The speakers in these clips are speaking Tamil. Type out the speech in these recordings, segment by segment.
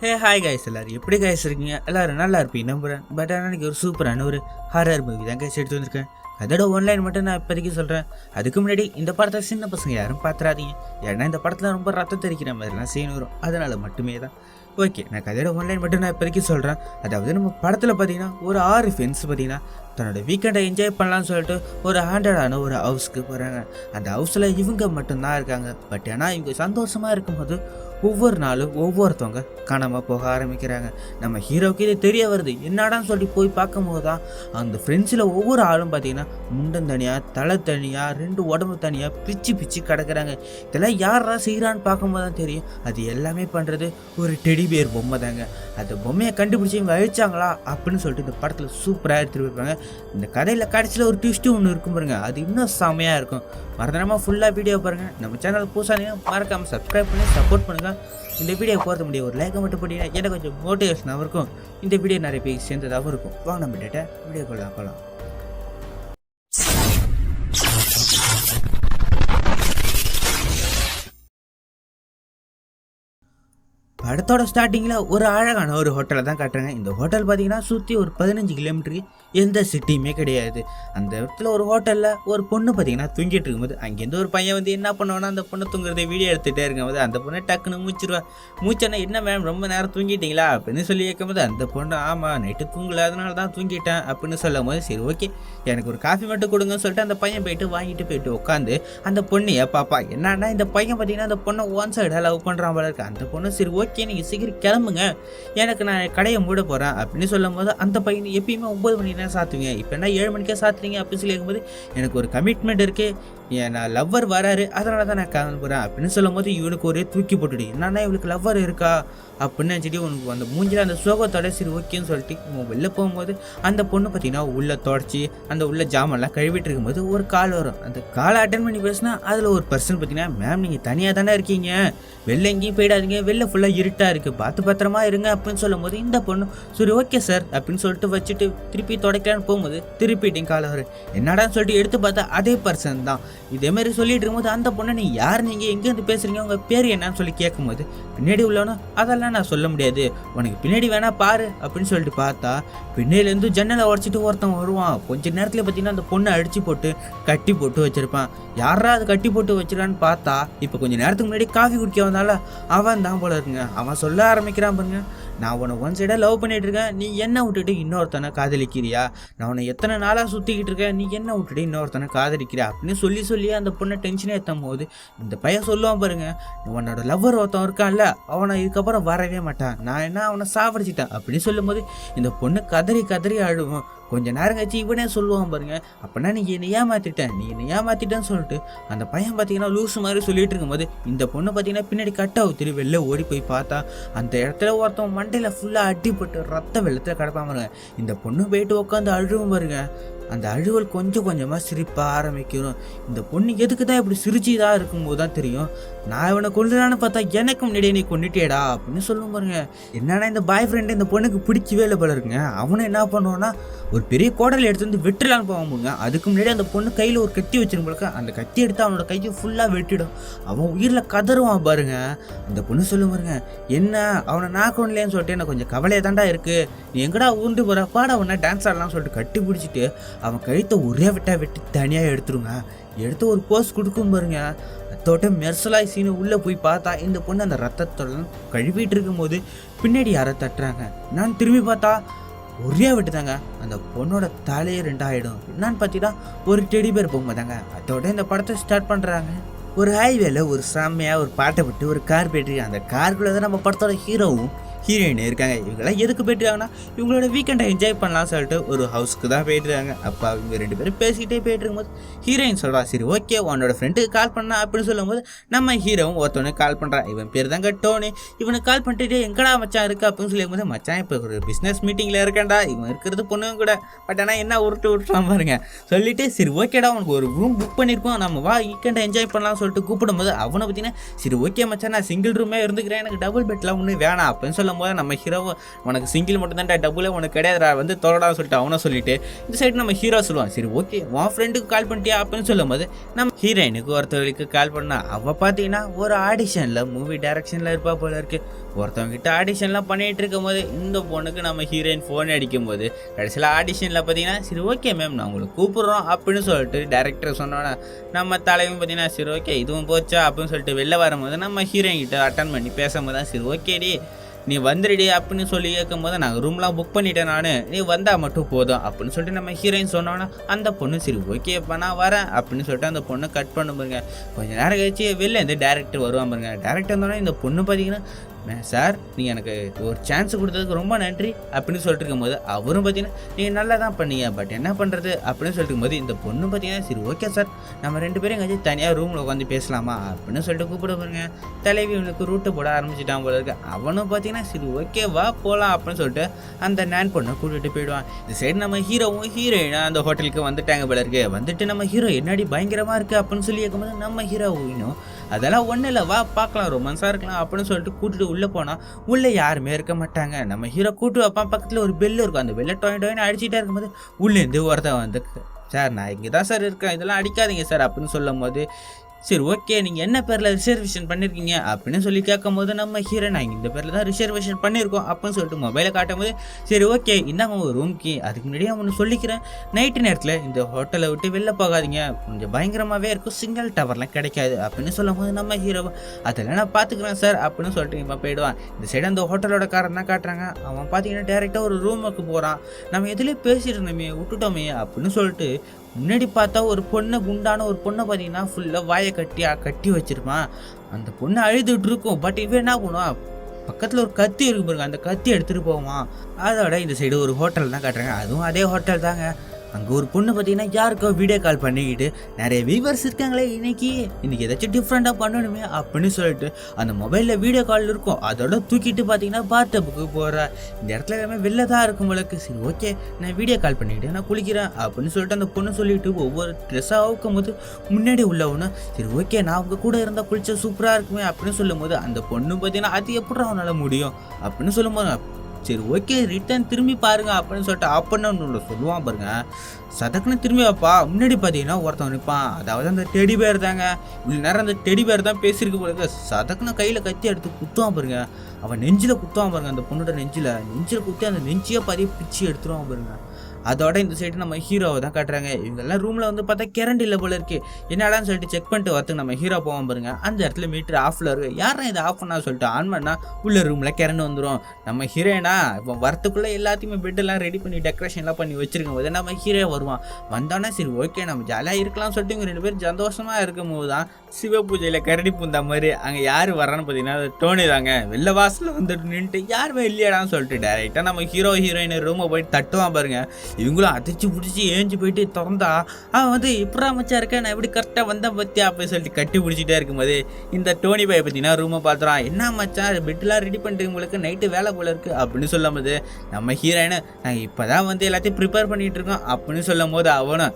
ஹாய் கைஸ், எல்லோரும் எப்படி கைஸ் இருக்கீங்க? எல்லோரும் நல்லா இருப்பீங்க நம்புகிறேன். பட் ஆனால் எனக்கு ஒரு சூப்பரான ஒரு ஹாரர் மூவி தான் கைஸ் எடுத்து வந்திருக்கேன். அதோட ஒன்லைன் மட்டும் நான் இப்போதைக்கு சொல்கிறேன். அதுக்கு முன்னாடி இந்த படத்தை சின்ன பசங்க யாரும் பார்த்துறாதீங்க. ஏன்னா இந்த படத்தில் ரொம்ப ரத்தம் தெரிக்கிற மாதிரிலாம் சீன் வரும். அதனால் மட்டுமே தான். ஓகே, நான் கதையோட ஒன்லைன் மட்டும் நான் இப்போதைக்கு சொல்கிறேன். அதாவது நம்ம படத்தில் பார்த்தீங்கன்னா ஒரு 6 ஃப்ரெண்ட்ஸ் பார்த்தீங்கன்னா தன்னோட வீக்கெண்டை என்ஜாய் பண்ணலான்னு சொல்லிட்டு ஒரு ஹாண்டடான ஒரு ஹவுஸ்க்கு போகிறாங்க. அந்த ஹவுஸில் இவங்க மட்டும்தான் இருக்காங்க. பட் ஏன்னா இவங்க சந்தோஷமாக இருக்கும்போது ஒவ்வொரு நாளும் ஒவ்வொருத்தவங்க காணாமல் போக ஆரம்பிக்கிறாங்க. நம்ம ஹீரோவுக்கு இது தெரிய வருது. என்னடான்னு சொல்லி போய் பார்க்கும்போது தான் அந்த ஃப்ரெண்ட்ஸில் ஒவ்வொரு ஆளும் பார்த்தீங்கன்னா முண்டம் தனியாக, தலை தனியாக, 2 உடம்பு தனியாக பிச்சு கிடக்கிறாங்க. இதெல்லாம் யாரா செய்கிறான்னு பார்க்கும்போது தான் தெரியும் அது எல்லாமே பண்ணுறது ஒரு டெடி பேர் பொம்மை தாங்க. அந்த பொம்மையை கண்டுபிடிச்சி இவங்க அழிச்சாங்களா அப்படின்னு சொல்லிட்டு இந்த படத்தில் சூப்பராக எடுத்துகிட்டு போயிருப்பாங்க. இந்த கதையில் கடைசியில் ஒரு ட்விஸ்ட்டு ஒன்று இருக்கும் பாருங்க, அது இன்னும் செம்மையாக இருக்கும். மறந்துடாமல் ஃபுல்லாக வீடியோ பாருங்கள். நம்ம சேனல் புதுசாக மறக்காமல் சப்ஸ்கிரைப் பண்ணி சப்போர்ட் பண்ணுங்கள். இந்த வீடியோ போகிறது முடியும் ஒரு லைக்கை மட்டும் போட்டிங்கன்னா எனக்கு கொஞ்சம் மோட்டிவேஷனாகவும் இருக்கும். இந்த வீடியோ நிறைய பேர் சேர்ந்ததாகவும் இருக்கும். வாங்க நம்ம டேட்டா வீடியோ போகலாம். படத்தோட ஸ்டார்டிங்கில் ஒரு அழகான ஒரு ஹோட்டலை தான் காட்டுறாங்க. இந்த ஹோட்டல் பார்த்தீங்கன்னா சுற்றி ஒரு 15 கிலோமீட்டருக்கு எந்த சிட்டியுமே கிடையாது. அந்த இடத்துல ஒரு ஹோட்டலில் ஒரு பொண்ணு பார்த்தீங்கன்னா தூங்கிட்டு இருக்கும்போது அங்கேருந்து ஒரு பையன் வந்து என்ன பண்ணுவானா, அந்த பொண்ணு தூங்குறதை வீடியோ எடுத்துகிட்டே இருக்கும்போது அந்த பொண்ணை டக்குன்னு மூச்சிருவா. மூச்சனா என்ன மேம் ரொம்ப நேரம் தூங்கிட்டீங்களா அப்படின்னு சொல்லி கேட்கும்போது அந்த பொண்ணு ஆமாம் நைட்டு தூங்கலை அதனால தான் தூங்கிட்டேன் அப்படின்னு சொல்லும் போது சரி ஓகே எனக்கு ஒரு காஃபி மட்டும் கொடுங்கன்னு சொல்லிட்டு அந்த பையன் போயிட்டு உட்காந்து அந்த பொண்ணையை பாப்பா. என்னன்னா இந்த பையன் பார்த்தீங்கன்னா அந்த பொண்ணை ஒன் சைடாக லவ் பண்ணுறான் போல இருக்கு. அந்த பொண்ணு சரி ஓகே நீங்கள் சீக்கிரம் கிளம்புங்க, எனக்கு நான் கடையை மூட போகிறேன் அப்படின்னு சொல்லும் போது அந்த பையன் எப்பயுமே 9 மணி நேரம் சாத்துவீங்க, இப்போ என்ன 7 மணிக்கே சாத்துறீங்க அப்படின்னு சொல்லி கேட்கும்போது எனக்கு ஒரு கமிட்மெண்ட் இருக்குது, நான் லவ்வர் வராரு அதனால தான் நான் கிளம்ப போகிறேன் அப்படின்னு சொல்லும் போது இவனுக்கு ஒரே தூக்கி போட்டுடு. என்னன்னா இவளுக்கு லவ்வர் இருக்கா அப்படின்னு நினச்சிட்டு உனக்கு அந்த மூஞ்சில் அந்த சோகத்தோட சரி ஓகேன்னு சொல்லிட்டு இவன் வெளில போகும்போது அந்த பொண்ணு பார்த்தீங்கன்னா உள்ளே தொடச்சி அந்த உள்ள ஜாமெல்லாம் கழுவிட்டு இருக்கும்போது ஒரு கால் வரும். அந்த காலை அட்டன் பண்ணி பேசினா அதில் ஒரு பர்சன் பார்த்தீங்கன்னா மேம் நீங்கள் தனியாக தானே இருக்கீங்க, வெளில எங்கேயும் போயிடாதீங்க, வெளில ஃபுல்லாக இருட்டாக இருக்குது, பார்த்து பத்திரமா இருங்க அப்படின்னு சொல்லும் போது இந்த பொண்ணு சரி ஓகே சார் அப்படின்னு சொல்லிட்டு வச்சுட்டு திருப்பி தொடக்கலான்னு போகும்போது திருப்பிட்டிங்க காலை வரும். என்னடான்னு சொல்லிட்டு எடுத்து பார்த்தா அதே பர்சன் தான். இதேமாரி சொல்லிட்டு இருக்கும்போது அந்த பொண்ணை நீ யார், நீங்கள் எங்கேருந்து பேசுகிறீங்க, உங்கள் பேர் என்னன்னு சொல்லி கேட்கும்போது பின்னாடி உள்ளவனோ அதெல்லாம் நான் சொல்ல முடியாது, உனக்கு பின்னாடி வேணா பாரு அப்படின்னு சொல்லிட்டு பார்த்தா பின்னாடிலேருந்து ஜன்னலை உடச்சிட்டு ஒருத்தன் வருவான். கொஞ்சம் நேரத்தில் பார்த்தீங்கன்னா அந்த பொண்ணை அடித்து போட்டு கட்டி போட்டு வச்சுருப்பான். யாரா அது கட்டி போட்டு வச்சிருக்கான்னு பார்த்தா இப்போ கொஞ்சம் நேரத்துக்கு முன்னாடி காஃபி குடிக்க வந்தால அவன் தான் போல இருக்குங்க. அவன் சொல்ல ஆரம்பிக்கிறான் பாருங்க, நான் உன்னை ஒன் சைடாக லவ் பண்ணிட்டு இருக்கேன், நீ என்ன விட்டுட்டு இன்னொருத்தனை காதலிக்கிறியா, நான் உன்னை எத்தனை நாளாக சுற்றிக்கிட்டு இருக்கேன், நீ என்ன விட்டுட்டு இன்னொருத்தனை காதலிக்கிறியா அப்படின்னு சொல்லி அந்த பொண்ணை டென்ஷனே ஏற்றும் போது இந்த பையன் சொல்லுவான் பாருங்க, உன்னோட லவ்வர் ஒருத்தன் இருக்கான்ல அவனை இதுக்கப்புறம் வரவே மாட்டான், நான் என்ன அவனை சாவடிச்சிட்டேன் அப்படின்னு சொல்லும் போது இந்த பொண்ணு கதறி அழுவோம். கொஞ்சம் நேரம் கழிச்சு இவனே சொல்லுவான் பாருங்க, அப்போனா நீ என்னை ஏமாற்றிட்டேன்னு சொல்லிட்டு அந்த பையன் பார்த்தீங்கன்னா லூஸ் மாதிரி சொல்லிட்டு இருக்கும்போது இந்த பொண்ணு பார்த்தீங்கன்னா பின்னாடி கட்டாவு வெளில ஓடி போய் பார்த்தா அந்த இடத்துல ஒருத்தன் மண்டையில் ஃபுல்லாக அடிப்பட்டு ரத்த வெள்ளத்தில் கிடப்பான் பாருங்க. இந்த பொண்ணு போயிட்டு உட்காந்து அழுவும் பாருங்க. அந்த அழுவல் கொஞ்சம் கொஞ்சமாக சிரிப்ப ஆரம்பிக்கணும். இந்த பொண்ணு எதுக்கு தான் இப்படி சிரிச்சுதான் இருக்கும்போது தான் தெரியும், நான் இவனை கொண்டுடான்னு பார்த்தா எனக்கு முன்னாடியே நீ கொண்டுட்டேடா அப்படின்னு சொல்லும் பாருங்க. என்னன்னா இந்த பாய் ஃப்ரெண்டு இந்த பொண்ணுக்கு பிடிக்கவே இல்லை போல இருக்குங்க. அவனை என்ன பண்ணுவான்னா ஒரு பெரிய கோடலை எடுத்து வந்து வெட்டலான்னு போவாங்க. அதுக்கு முன்னாடி அந்த பொண்ணு கையில் ஒரு கத்தி வச்சிருக்க, அந்த கத்தி எடுத்து அவனோட கையை ஃபுல்லாக வெட்டிடும். அவன் உயிரில் கதறுவான் பாருங்க. அந்த பொண்ணு சொல்லும் பாருங்க, என்ன அவனை நாக்கொண்டலேன்னு சொல்லிட்டு எனக்கு கொஞ்சம் கவலையாக தாண்டா இருக்குது, நீ எங்கடா ஊண்டு போகிற பாட அவனை டான்ஸ் ஆடலாம்னு சொல்லிட்டு கட்டி பிடிச்சிட்டு அவன் கழுத்தை ஒரே வெட்டி தனியாக எடுத்துருங்க. எடுத்து ஒரு போஸ் கொடுக்கும் பாருங்க. அதோட மெர்சலாய் சீனு உள்ளே போய் பார்த்தா இந்த பொண்ணு அந்த ரத்தத்தோட கழுவிட்டு இருக்கும்போது பின்னாடி யாரை தட்டுறாங்க. நான் திரும்பி பார்த்தா ஒரே விட்டுதாங்க அந்த பொண்ணோட தலையே 2 ஆகிடும். என்னான்னு பார்த்தீங்கன்னா ஒரு டெடி பேர் பொம்மை தாங்க. அதோட இந்த படத்தை ஸ்டார்ட் பண்ணுறாங்க. ஒரு ஹைவேல ஒரு செம்மையாக ஒரு பாட்டை விட்டு ஒரு கார் போயிட்டு அந்த காருக்குள்ளே தான் நம்ம படத்தோட ஹீரோவும் ஹீரோயின் இருக்காங்க. இவங்கெல்லாம் எதுக்கு போயிட்டுருக்காங்கன்னா இவங்களோட வீக்கெண்டை என்ஜாய் பண்ணலாம் சொல்லிட்டு ஒரு ஹவுஸ்க்கு தான் போயிட்டுருக்காங்க. அப்போ இவங்க 2 பேரும் பேசிக்கிட்டே போயிட்டு இருக்கும்போது ஹீரோயின் சொல்கிறா சரி ஓகே உன்னோட ஃப்ரெண்டுக்கு கால் பண்ணா அப்படின்னு சொல்லும்போது நம்ம ஹீரோவும் ஒருத்தவனுக்கு கால் பண்ணுறான். இவன் பேர் தாங்க டோனி. இவனுக்கு கால் பண்ணிட்டு எங்கடா மச்சான் இருக்குது அப்படின்னு சொல்லும்போது மச்சான் இப்போ ஒரு பிஸ்னஸ் மீட்டிங்கில் இருக்கேன்டா, இவன் இருக்கிறது பொண்ணுங்க கூட, பட் ஆனால் என்ன விட்டுறான் பாருங்க. சொல்லிட்டு சரி ஓகேடா உனக்கு ஒரு ரூம் புக் பண்ணியிருக்கோம், நம்ம வா வீக்கெண்டை என்ஜாய் பண்ணலாம்னு சொல்லிட்டு கூப்பிடும்போது அவனை பார்த்தீங்கன்னா சரி ஓகே மச்சான் நான் சிங்கிள் ரூமே இருந்துக்கிறேன், எனக்கு டபுள் பெட்லாம் ஒன்றும் வேணாம் அப்படின்னு சொல்லும் சொல்லும் போது நம்ம ஹீரோ உனக்கு சிங்கிள் மட்டும் தான் டபுளே உனக்கு கிடையாதுடா வந்து தொலைடா சொல்லிட்டு அவனை சொல்லிட்டு இந்த சைடு நம்ம ஹீரோ சொல்லுவான் சரி ஓகே உன் ஃப்ரெண்டுக்கு கால் பண்ணிட்டியா அப்படின்னு சொல்லும் போது நம்ம ஹீரோயினுக்கு ஒருத்தவங்களுக்கு கால் பண்ணா அவள் பார்த்தீங்கன்னா ஒரு ஆடிஷனில் மூவி டைரக்ஷனில் இருப்பா போல இருக்கு. ஒருத்தவங்க கிட்ட ஆடிஷன்லாம் பண்ணிட்டு இருக்கும் போது இந்த பொண்ணுக்கு நம்ம ஹீரோயின் ஃபோன் அடிக்கும் போது கடைசியில் ஆடிஷனில் பார்த்தீங்கன்னா சரி ஓகே மேம் நான் உங்களை கூப்பிட்றோம் அப்படின்னு சொல்லிட்டு டேரக்டர் சொன்னோன்னா நம்ம தலைவன் பார்த்தீங்கன்னா சரி ஓகே இதுவும் போச்சா அப்படின்னு சொல்லிட்டு வெளில வரும்போது நம்ம ஹீரோயின் கிட்ட அட்டன் பண்ணி பேசும்போது தான் சரி ஓகேடி நீ வந்துடுடி அப்படின்னு சொல்லி கேட்கும் போது நாங்கள் ரூம்லாம் புக் பண்ணிட்டேன் நான் நீ வந்தால் மட்டும் போதும் அப்படின்னு சொல்லிட்டு நம்ம ஹீரோயின் சொன்னோன்னா அந்த பொண்ணு சரி ஓகேப்பா நான் வரேன் அப்படின்னு சொல்லிட்டு அந்த பொண்ணை கட் பண்ண பாருங்க. கொஞ்சம் நேரம் கழிச்சு வெளில இந்த டேரக்டர் வருவான் பாருங்க. டேரக்டர் வந்தோடனே இந்த பொண்ணு பார்த்தீங்கன்னா சார் நீங்கள் எனக்கு ஒரு சான்ஸ் கொடுத்ததுக்கு ரொம்ப நன்றி அப்படின்னு சொல்லிட்டு இருக்கும்போது அவரும் பார்த்தீங்கன்னா நீங்கள் நல்லா தான் பண்ணீங்க பட் என்ன பண்ணுறது அப்படின்னு சொல்லிட்டு இருக்கும்போது இந்த பொண்ணு பார்த்தீங்கன்னா சரி ஓகே சார் நம்ம 2 பேரும் எங்கேயாச்சும் தனியாக ரூமில் உட்காந்து பேசலாமா அப்படின்னு சொல்லிட்டு கூப்பிட பாருங்க. தலைவி இவனுக்கு ரூட்டு போட ஆரம்பிச்சிட்டான் போல இருக்கு. அவனும் பார்த்தீங்கன்னா சரி ஓகே வா போகலாம் அப்படின்னு சொல்லிட்டு அந்த நேன் பொண்ணை கூட்டிகிட்டு போயிடுவான். இந்த சைடு நம்ம ஹீரோவும் ஹீரோயினா அந்த ஹோட்டலுக்கு வந்துட்டாங்க போல இருக்கு. வந்துட்டு நம்ம ஹீரோ என்னடி பயங்கரமாக இருக்குது அப்படின்னு சொல்லி கேட்கும்போது நம்ம ஹீரோயினும் அதெல்லாம் ஒன்றும் இல்லை வா பார்க்கலாம் ரொமான்ஸாக இருக்கலாம் அப்படின்னு சொல்லிட்டு கூட்டிட்டு உள்ளே போனால் உள்ளே யாருமே இருக்க மாட்டாங்க. நம்ம ஹீரோ கூட்டு வைப்பான். பக்கத்தில் ஒரு பெல்லு இருக்கும். அந்த பெல்லை டொயின் அடிச்சுட்டே இருக்கும்போது உள்ளேருந்து ஒருத்தன் வந்து சார் நான் இங்கே தான் சார் இருக்கேன் இதெல்லாம் அடிக்காதீங்க சார் அப்படின்னு சொல்லும் போது சரி ஓகே நீங்கள் என்ன பேரில் ரிசர்வேஷன் பண்ணியிருக்கீங்க அப்படின்னு சொல்லி கேட்கும் போது நம்ம ஹீரோ நாங்கள் இந்த பேரில் தான் ரிசர்வேஷன் பண்ணியிருக்கோம் அப்படின்னு சொல்லிட்டு மொபைலை காட்டும் போது சரி ஓகே இந்தாங்க உங்கள் ரூம்க்கு அதுக்கு முன்னாடியே ஒன்று சொல்லிக்கிறேன் நைட்டு நேரத்தில் இந்த ஹோட்டலை விட்டு வெளில போகாதீங்க கொஞ்சம் பயங்கரமாகவே இருக்கும் சிங்கிள் டவர்லாம் கிடைக்காது அப்படின்னு சொல்லும் போது நம்ம ஹீரோ அதெல்லாம் நான் பார்த்துக்கிறேன் சார் அப்படின்னு சொல்லிட்டு இவன் போயிடுவான். இந்த சைடு அந்த ஹோட்டலோட காரன் தான் காட்டுறாங்க. அவன் பார்த்தீங்கன்னா டேரெக்டாக ஒரு ரூமுக்கு போகிறான். நம்ம எதுலேயே பேசிட்டு இருந்தோமே விட்டுட்டோமே அப்படின்னு சொல்லிட்டு முன்னாடி பார்த்தா ஒரு பொண்ணை குண்டான ஒரு பொண்ணை பார்த்தீங்கன்னா ஃபுல்லாக வாயை கட்டி வச்சிருப்பான். அந்த பொண்ணை அழுதுட்டு இருக்கும். பட் இவன் என்ன பண்ணுவான் பக்கத்தில் ஒரு கத்தி இருக்கு பாருங்க அந்த கத்தி எடுத்துகிட்டு போவான். அதோட இந்த சைடு ஒரு ஹோட்டல் தான் காட்டுறாங்க. அதுவும் அதே ஹோட்டல் தாங்க. அங்கே ஒரு பொண்ணு பார்த்தீங்கன்னா யாருக்கோ வீடியோ கால் பண்ணிக்கிட்டு நிறைய வியூவர்ஸ் இருக்காங்களே இன்னைக்கு ஏதாச்சும் டிஃப்ரெண்ட்டாக பண்ணணுமே அப்படின்னு சொல்லிட்டு அந்த மொபைலில் வீடியோ கால் இருக்கும். அதோட தூக்கிட்டு பார்த்தீங்கன்னா பாத்டப்புக்கு போகிறா. இந்த இடத்துல எல்லாமே வெளில தான் இருக்கும் உங்களுக்கு. சரி ஓகே நான் வீடியோ கால் பண்ணிக்கிட்டு நான் குளிக்கிறேன் அப்படின்னு சொல்லிட்டு அந்த பொண்ணு சொல்லிட்டு ஒவ்வொரு ட்ரெஸ்ஸாக அவுக்கும் போது முன்னாடி உள்ளவனு சரி ஓகே நான் அவங்க கூட இருந்தால் குளிச்சா சூப்பராக இருக்குமே அப்படின்னு சொல்லும் போது அந்த பொண்ணு பார்த்தீங்கன்னா அது எப்படி அவனால் முடியும் அப்படின்னு சொல்லும் போது சரி ஓகே ரிட்டர்ன் திரும்பி பாருங்க அப்படின்னு சொல்லிட்டு அப்படின்னு சொல்லுவான் பாருங்க. சதக்குன்னு திரும்பி வைப்பா. முன்னாடி பார்த்தீங்கன்னா ஒருத்தன் நிற்பான். அதாவது அந்த டெடி பேர் தாங்க. இவ்வளோ நேரம் அந்த டெடி பேர் தான் பேசியிருக்கு போல. சதக்குன்னு கையில் கத்தி எடுத்து குத்துவான் பாருங்க. அவன் நெஞ்சில் குத்துவான் பாருங்க. அந்த பொண்ணோட நெஞ்சில் குத்தி அந்த நெஞ்சியை பதிய பிச்சு எடுத்துருவான் பாருங்க. அதோட இந்த சைடு நம்ம ஹீரோவை தான் காட்டுறாங்க. இவங்கெல்லாம் ரூமில் வந்து பார்த்தா கரண்ட் இல்லை போல இருக்கு. என்னடான்னு சொல்லிட்டு செக் பண்ணிட்டு வரத்துக்கு நம்ம ஹீரோ போவோம் பாருங்க. அந்த இடத்துல மீட்டர் ஆஃபில் இருக்கு. யாரா இது ஆஃப் பண்ணா சொல்லிட்டு ஆன் பண்ணால் உள்ள ரூமில் கரண்ட் வந்துடும். நம்ம ஹீரோயினா இப்போ வரத்துக்குள்ளே எல்லாத்தையுமே பெட்டெல்லாம் ரெடி பண்ணி டெக்கரேஷன்லாம் பண்ணி வச்சிருக்கும் போது நம்ம ஹீரோ வருவான். வந்தோன்னா சரி ஓகே நம்ம ஜாலியாக இருக்கலாம்னு சொல்லிட்டு இவங்க 2 பேரும் சந்தோஷமாக இருக்கும் போது தான் சிவ பூஜையில் கரடி பூந்தா மாதிரி அங்கே யார் வரான்னு பார்த்தீங்கன்னா டோனி தாங்க. வெளில வாசலில் வந்துட்டு நின்றுட்டு யாருமே இல்லையாடான்னு சொல்லிட்டு டேரெக்டாக நம்ம ஹீரோயின் ரூமை போய் தட்டுவான் பாருங்க. இவங்களும் அதிர்ச்சி பிடிச்சி ஏஞ்சி போயிட்டு திறந்தா அவன் வந்து இப்படா மச்சா இருக்கேன் நான் எப்படி கரெக்டாக வந்தேன் பத்தியா அப்படின்னு சொல்லிட்டு கட்டி பிடிச்சிட்டே இருக்கும்போது இந்த டோனி பாய் பார்த்தீங்கன்னா ரூமை பார்த்துறான். என்ன மச்சா பெட்டெலாம் ரெடி பண்ணிட்டு உங்களுக்கு நைட்டு வேலை போல இருக்கு அப்படின்னு சொல்லும் போது நம்ம ஹீரோயினு நாங்கள் இப்போ தான் வந்து எல்லாத்தையும் ப்ரிப்பேர் பண்ணிகிட்டு இருக்கோம் அப்படின்னு சொல்லும் போது அவனும்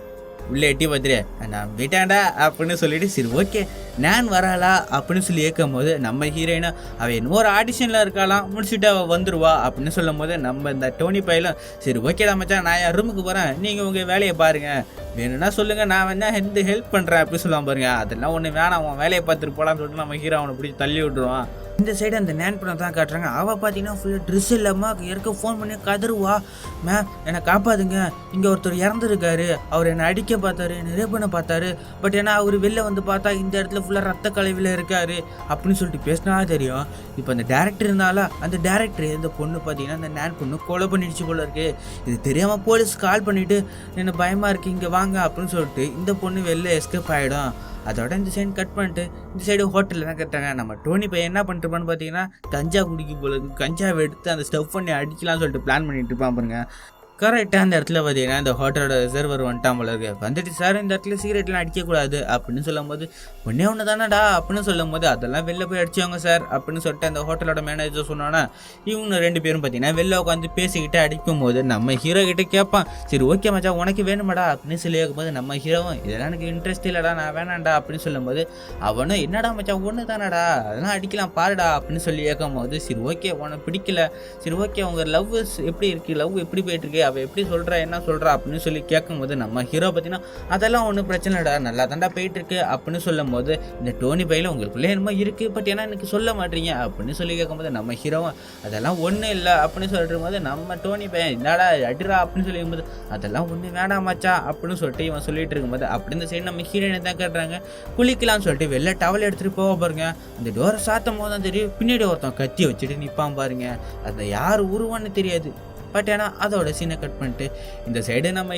உள்ளே எட்டி பார்த்துரு நான் வீட்டாண்டா அப்படின்னு சொல்லிட்டு சரி ஓகே நான் வராளா அப்படின்னு சொல்லி கேட்கும் போது நம்ம ஹீரோயினா அவள் இன்னொரு ஆடிஷனில் இருக்காளாம் முடிச்சுட்டு அவள் வந்துடுவா அப்படின்னு சொல்லும் போது நம்ம இந்த டோனி பையலும் சரி ஓகேடா மச்சான் நான் என் ரூமுக்கு போகிறேன் நீங்கள் உங்கள் வேலையை பாருங்கள் வேணும்னா சொல்லுங்கள் நான் வேணா ஹெல்ப் பண்ணுறேன் அப்படின்னு சொல்லுவான் பாருங்க. அதெல்லாம் ஒன்று வேணாம் அவன் வேலையை பார்த்துட்டு போகலான்னு சொல்லிட்டு நம்ம ஹீரோ அவனை பிடிச்சி தள்ளி விட்டுருவான். இந்த சைடு அந்த நேன் பண்ண தான் காட்டுறாங்க. அவள் பார்த்தீங்கன்னா ஃபுல்லாக ட்ரெஸ் இல்லாமல் இருக்க ஃபோன் பண்ணி கதறுவா. மேம் என்னை காப்பாதுங்க இங்கே ஒருத்தர் இறந்துருக்காரு அவர் என்னை அடிக்க பார்த்தாரு நிறைய பண்ண பார்த்தாரு பட் ஏன்னா அவர் வெளில வந்து பார்த்தா இந்த இடத்துல ஃபுல்லாக ரத்த கலவியில் இருக்காரு அப்படின்னு சொல்லிட்டு பேசினா தெரியும். இப்போ அந்த டேரக்டர் இருந்தாலும் அந்த டேரக்டர் இந்த பொண்ணு பார்த்தீங்கன்னா அந்த நேன் பொண்ணு கொலை பண்ணிடுச்சு போல இருக்கு. இது தெரியாமல் போலீஸ் கால் பண்ணிவிட்டு என்ன பயமாக இருக்குது இங்கே வாங்க அப்படின்னு சொல்லிட்டு இந்த பொண்ணு வெளில எஸ்கேப் ஆகிடும். அதோட இந்த சைடு கட் பண்ணிட்டு இந்த சைடு ஹோட்டலில் தான் கட்டுறாங்க. நம்ம டோனி பையன் என்ன பண்ணிருப்பான்னு பார்த்தீங்கன்னா கஞ்சா குடிக்க போல கஞ்சாவை எடுத்து அந்த ஸ்டவ் பண்ணி அடிக்கலாம்னு சொல்லிட்டு பிளான் பண்ணிட்டு இருப்பான் பாருங்க. கரெக்டாக அந்த இடத்துல பார்த்தீங்கன்னா இந்த ஹோட்டலோட ரிசர்வர் வந்துட்டான் போல இருக்கு. வந்துட்டு சார் இந்த இடத்துல சிகரெட்லாம் அடிக்கக்கூடாது அப்படின்னு சொல்லும் போது ஒன்றே ஒன்று தானடா அப்படின்னு சொல்லும் போது அதெல்லாம் வெளில போய் அடிச்சவங்க சார் அப்படின்னு சொல்லிட்டு அந்த ஹோட்டலோட மேனேஜர் சொன்னோன்னா இவங்க 2 பேரும் பார்த்தீங்கன்னா வெளில உட்காந்து பேசிக்கிட்டு அடிக்கும் போது நம்ம ஹீரோ கிட்ட கேட்பான், சரி ஓகே மச்சா உனக்கு வேணுமாடா அப்படின்னு சொல்லி கேட்கும்போது நம்ம ஹீரோவும் இதெல்லாம் எனக்கு இன்ட்ரெஸ்ட் இல்லைடா நான் வேணாண்டா அப்படின்னு சொல்லும்போது அவனும் என்னடா மச்சா ஒன்று தானடா அதெல்லாம் அடிக்கலாம் பாருடா அப்படின்னு சொல்லி கேட்கும் போது சரி ஓகே உனக்கு பிடிக்கல, சரி ஓகே உங்கள் லவ் எப்படி இருக்குது, லவ் எப்படி போயிட்டு இருக்கு, அவள் எப்படி சொல்கிறா என்ன சொல்கிறா அப்படின்னு சொல்லி கேட்கும்போது நம்ம ஹீரோ பார்த்தீங்கன்னா அதெல்லாம் ஒன்றும் பிரச்சனை இல்லைடா நல்லா தாண்டா போயிட்டு இருக்கு அப்படின்னு சொல்லும் போது இந்த டோனி பையில் உங்களுக்குள்ளே என்னமோ இருக்குது பட் ஏன்னா எனக்கு சொல்ல மாட்டீங்க அப்படின்னு சொல்லி கேட்கும்போது நம்ம ஹீரோவும் அதெல்லாம் ஒன்றும் இல்லை அப்படின்னு சொல்லிட்டு போது நம்ம டோனி பையன் என்னடா அடிரா அப்படின்னு சொல்லிக்கும்போது அதெல்லாம் ஒன்றும் வேணாமாச்சா அப்படின்னு சொல்லிட்டு இவன் சொல்லிட்டு இருக்கும்போது அப்படி இந்த சைடு நம்ம ஹீரோயினை தான் கேட்டுறாங்க. குளிக்கலாம்னு சொல்லிட்டு வெளில டவல் எடுத்துகிட்டு போக பாருங்க. அந்த டோரை சாத்தும் போது தான் தெரியும் பின்னாடி ஒருத்தன் கத்தி வச்சுட்டு நிற்பான் பாருங்க. அந்த யார் உருவான்னு தெரியாது பட் ஏன்னா அதோட சீனை கட் பண்ணிட்டு இந்த சைடு நம்ம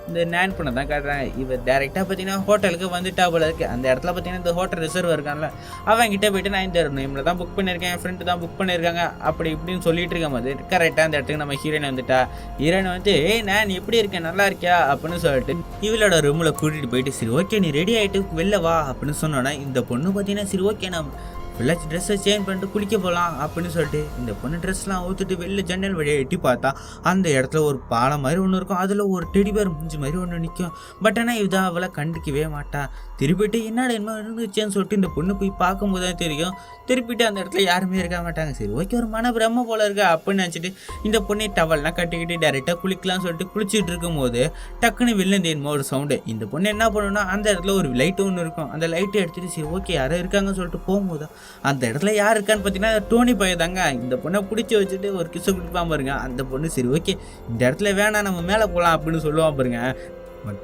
இந்த நேன் பண்ண தான் காட்டுறாங்க. இவர் டேரெக்டாக பார்த்தீங்கன்னா ஹோட்டலுக்கு வந்துட்டா போல இருக்குது. அந்த இடத்துல பார்த்தீங்கன்னா இந்த ஹோட்டல் ரிசர்வ் இருக்கான்ல அவங்ககிட்ட போயிட்டு நான் இந்த நேமில் தான் புக் பண்ணியிருக்கேன், என் ஃப்ரெண்டு தான் புக் பண்ணியிருக்காங்க அப்படி இப்படின்னு சொல்லிட்டு இருக்கும் போது கரெக்டாக அந்த இடத்துக்கு நம்ம ஹீரோயின் வந்துட்டா. ஹீரோயின் வந்து நான் எப்படி இருக்கேன் நல்லா இருக்கியா அப்படின்னு சொல்லிட்டு இவளோட ரூமில் கூட்டிகிட்டு போயிட்டு சரி ஓகே நீ ரெடி ஆகிட்டு வெளில வா அப்படின்னு சொன்னோன்னா இந்த பொண்ணு பார்த்தீங்கன்னா சரி ஓகே நான் ஃபுல்லாக ட்ரெஸ்ஸை சேஞ்ச் பண்ணிட்டு குளிக்க போகலாம் அப்படின்னு சொல்லிட்டு இந்த பொண்ணு ட்ரெஸ்லாம் ஊற்றிட்டு வெளில ஜன்னல் வழியாக எட்டி பார்த்தா அந்த இடத்துல ஒரு பாலம் மாதிரி ஒன்று இருக்கும். அதில் ஒரு டெடி பேர் மூஞ்சி மாதிரி ஒன்று நிற்கும். பட் ஆனால் இதான் அவளை கண்டுக்கவே மாட்டான். திருப்பிட்டு என்னடா என்ன இருந்துச்சேன்னு சொல்லிட்டு இந்த பொண்ணு போய் பார்க்கும்போது தான் தெரியும். திருப்பிட்டு அந்த இடத்துல யாருமே இருக்க மாட்டாங்க. சரி ஓகே ஒரு மன பிரம்ம போல இருக்கா அப்படின்னு நினச்சிட்டு இந்த பொண்ணை டவல்லாம் கட்டிக்கிட்டு டேரெக்டாக குளிக்கலாம்னு சொல்லிட்டு குளிச்சுட்டு இருக்கும் போது டக்குன்னு வெளிலேருந்து என்னமோ ஒரு சவுண்டு. இந்த பொண்ணு என்ன பண்ணணும்னா அந்த இடத்துல ஒரு லைட்டு ஒன்று இருக்கும். அந்த லைட்டை எடுத்துகிட்டு சரி ஓகே யாரும் இருக்காங்கன்னு சொல்லிட்டு போகும்போது அந்த இடத்துல யார் இருக்கான்னு பார்த்தீங்கன்னா டோனி பையன் தாங்க. இந்த பொண்ணை பிடிச்சி வச்சுட்டு ஒரு கிசு குடிப்பான் பாருங்க. அந்த பொண்ணு சரி ஓகே இந்த இடத்துல வேணாம் நம்ம மேலே போகலாம் அப்படின்னு சொல்லுவான் பாருங்க.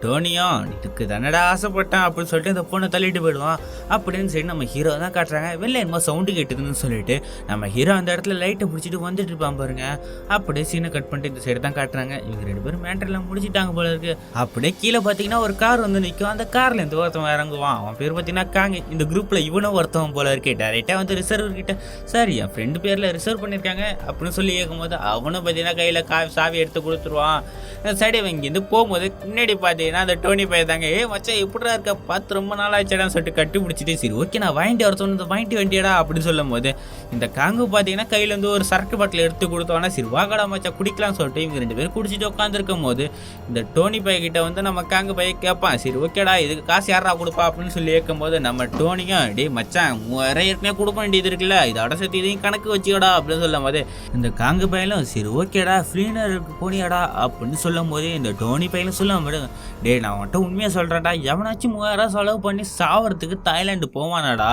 டோனியும் இதுக்கு தானடா ஆசைப்பட்டான் அப்படின்னு சொல்லிட்டு அந்த பொண்ணை தள்ளிட்டு போயிடுவான் அப்படின்னு சரி நம்ம ஹீரோ தான் காட்டுறாங்க. வெளில என்னமோ சவுண்டு கேட்டுதுன்னு சொல்லிட்டு நம்ம ஹீரோ அந்த இடத்துல லைட்டை பிடிச்சிட்டு வந்துட்டு இருப்பான் பாருங்க. அப்படியே சீனை கட் பண்ணிட்டு இந்த சைடு தான் காட்டுறாங்க. இவங்க 2 பேரும் மேட்டர்லாம் முடிச்சிட்டாங்க போல இருக்கு. அப்படியே கீழே பார்த்தீங்கன்னா ஒரு கார் வந்து நிற்கும். அந்த கார்ல இருந்து ஒருத்தவன் இறங்குவான். அவன் பேர் பார்த்தீங்கன்னா காங்க. இந்த குரூப்ல இவனும் ஒருத்தவன் போல இருக்கு. டேரெக்டாக வந்து ரிசர்வ் கிட்ட சார் என் ஃப்ரெண்டு பேர்ல ரிசர்வ் பண்ணியிருக்காங்க அப்படின்னு சொல்லி கேட்கும்போது அவனும் பார்த்தீங்கன்னா கையில் சாவி எடுத்து கொடுத்துருவான். சைடு இங்கேருந்து போகும்போது முன்னாடி பார்த்தீங்கன்னா அந்த டோனி பையன் தாங்க மச்சான் எப்படிடா இருக்க பார்த்து ரொம்ப நாள் ஆச்சாடான்னு சொல்லிட்டு கட்டி பிடிச்சிட்டு சரி ஓகே நான் வாங்கிட்டு வர சொன்ன வாங்கிட்டு வண்டியடா அப்படின்னு சொல்லும் போது இந்த காங்கு பார்த்தீங்கன்னா கையில் வந்து ஒரு சரக்கு பாட்டில் எடுத்து கொடுத்தோன்னா சரி வாங்கடா மச்சா குடிக்கலாம்னு சொல்லிட்டு இவங்க 2 பேரும் குடிச்சிட்டு உட்காந்துருக்கும் போது இந்த டோனி பையன் கிட்ட வந்து நம்ம காங்கு பையன் கேட்பான் சரி ஓகேடா இதுக்கு காசு யாரா கொடுப்பா அப்படின்னு சொல்லி கேட்கும் போது நம்ம டோனியும் டே மச்சான் 3000 ஏற்கனவே கொடுக்க வேண்டியது இருக்குல்ல இதோட சேர்த்து இதையும் கணக்கு வச்சுக்கடா அப்படின்னு சொல்லும் போது இந்த காங்கு பையனும் சரி ஓகேடா ஃப்ரீனருக்கு போனியாடா அப்படின்னு சொல்லும் போது இந்த டோனி பையனும் சொல்ல முடியும் டே நான் வந்துட்டு உண்மையாக சொல்கிறேன்டா எவனாச்சும் 3000 செலவு பண்ணி சாவறதுக்கு தாய்லாண்டு போவானாடா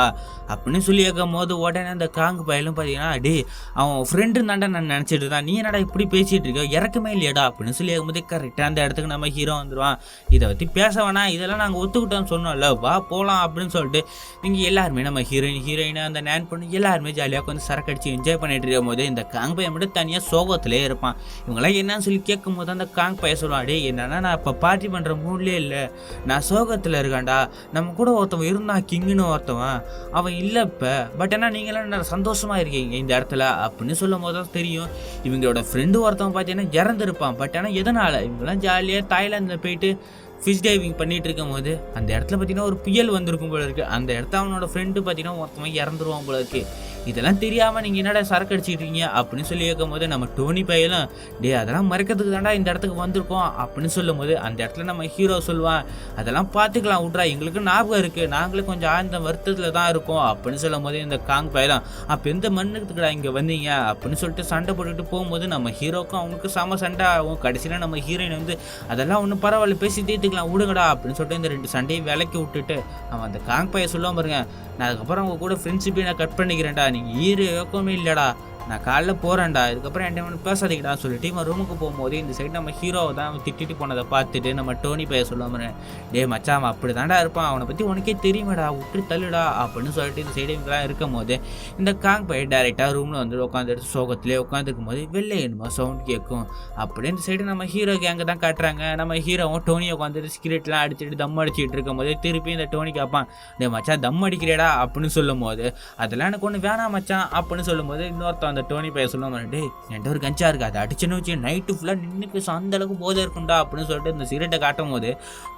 அப்படின்னு சொல்லி கேட்கும் போது உடனே அந்த காங்கு பையலும் பார்த்தீங்கன்னா டே அவன் ஃப்ரெண்டு தாண்டா நான் நினச்சிட்டு தான் நீ என்னடா இப்படி பேசிகிட்டு இருக்க இறக்கமே இல்லையாடா அப்படின்னு சொல்லி கேட்கும்போது கரெக்டாக அந்த இடத்துக்கு நம்ம ஹீரோ வந்துடுவான். இதை பற்றி பேச வேணாம் இதெல்லாம் நாங்கள் ஒத்துக்கிட்டோம்னு சொன்னோம்ல வா போகலாம் அப்படின்னு சொல்லிட்டு இங்கே எல்லாருமே நம்ம ஹீரோயின் அந்த நேன் பொண்ணு எல்லாருமே ஜாலியாக கொஞ்சம் சரக்கு அடிச்சு என்ஜாய் பண்ணிட்டு இருக்கும் போது இந்த காங் பையன் மட்டும் தனியாக சோகத்திலே இருப்பான். இவங்களாம் என்னன்னு சொல்லி கேட்கும் போது அந்த காங் பையன் சொல்லுவான் டே என்னன்னா நான் இப்போ பார்ட்டி பண்ணுற மூட்லேயே இல்லை நான் சோகத்தில் இருக்கான்டா நம்ம கூட ஒருத்தவன் இருந்தான் கிங்குன்னு ஒருத்தவன் அவன் இல்லை இப்போ பட் ஏன்னா நீங்களாம் நான் சந்தோஷமாக இருக்கீங்க இந்த இடத்துல அப்படின்னு சொல்லும் போது தான் தெரியும் இவங்களோட ஃப்ரெண்டு ஒருத்தவன் பார்த்தீங்கன்னா இறந்துருப்பான். பட் ஆனால் எதனால் இவங்கெல்லாம் ஜாலியாக தாய்லாந்தில் போயிட்டு ஃபிஷ் டைவிங் பண்ணிட்டு இருக்கும் போது அந்த இடத்துல பார்த்தீங்கன்னா ஒரு புயல் வந்திருக்கும் போல இருக்குது. அந்த இடத்த அவனோட ஃப்ரெண்டு பார்த்தீங்கன்னா ஒருத்தவன் இறந்துருவான் போல இருக்குது. இதெல்லாம் தெரியாமல் நீங்கள் என்னடா சரக்கு அடிச்சுட்டு இருக்கீங்க அப்படின்னு சொல்லி கேட்கும் போது நம்ம டோனி பையெல்லாம் டே அதெல்லாம் மறைக்கிறதுக்கு தாண்டா இந்த இடத்துக்கு வந்திருக்கோம் அப்படின்னு சொல்லும் போது அந்த இடத்துல நம்ம ஹீரோ சொல்லுவான் அதெல்லாம் பார்த்துக்கலாம் விட்றா எங்களுக்கு ஞாபகம் இருக்குது நாங்களே கொஞ்சம் ஆழ்ந்த வருத்தத்தில் தான் இருக்கோம் அப்படின்னு சொல்லும் போது இந்த காங் பையலாம் அப்போ எந்த மண்ணுக்குடா இங்கே வந்தீங்க அப்படின்னு சொல்லிட்டு சண்டை போட்டுக்கிட்டு போகும்போது நம்ம ஹீரோக்கும் அவனுக்கு செம சண்டை ஆகும். கடைசியில் நம்ம ஹீரோயின் வந்து அதெல்லாம் ஒன்றும் பரவாயில்ல பேசி தீர்த்துக்கலாம் விடுங்கடா அப்படின்னு சொல்லிட்டு இந்த 2 சண்டையும் விலக்கி விட்டுட்டு அவன் அந்த காங் பையன் சொல்லுவான் பாருங்க நான் அதுக்கப்புறம் அவங்க கூட ஃப்ரெண்ட்ஷிப்பே நான் கட் பண்ணிக்கிறேன்டா நீங்கள் ஈரு யோக்கமே இல்லைடா நான் காலைல போகிறேன்டா இதுக்கப்புறம் என்கிட்ட பேசாதீங்கடா சொல்லிட்டு இவன் ரூமுக்கு போகும்போது இந்த சைடு நம்ம ஹீரோவை தான் திட்டிட்டு போனதை பார்த்துட்டு நம்ம டோனி பையன் சொல்லுவாங்க டே மச்சான் அவன் அப்படி தாண்டா இருப்பான் அவனை பற்றி உனக்கே தெரியுமாடா விட்டு தள்ளுடா அப்படின்னு சொல்லிட்டு இந்த சைடு இவங்கெல்லாம் இருக்கும் போது இந்த காங் பையன் டேரெக்டாக ரூமில் வந்து உட்காந்துட்டு சோகத்திலே உட்காந்துருக்கும் போது வெளில என்னமோ சவுண்ட் கேட்கும். அப்படியே இந்த சைடு நம்ம ஹீரோ கேங்க தான் காட்டுறாங்க. நம்ம ஹீரோவும் டோனியை உட்காந்துட்டு சிகரெட்லாம் அடிச்சுட்டு தம் அடிச்சுட்டு இருக்கும் போது திருப்பி இந்த டோனி கேட்பான் டே மச்சான் தம் அடிக்கிறேடா அப்படின்னு சொல்லும் போது அதெல்லாம் எனக்கு ஒன்று வேணாம் மச்சான் அப்படின்னு சொல்லும் போது இன்னொருத்தன் அந்த டோனி பையன் சொல்லுவாங்க, டே என்கிட்ட ஒரு கஞ்சா இருக்குது, அதை அடிச்சுன்னு வச்சு நைட்டு ஃபுல்லாக நின்றுக்கு அந்த அளவுக்கு போதை இருக்குண்டா அப்படின்னு சொல்லிட்டு இந்த சிகரெட்டை காட்டும் போது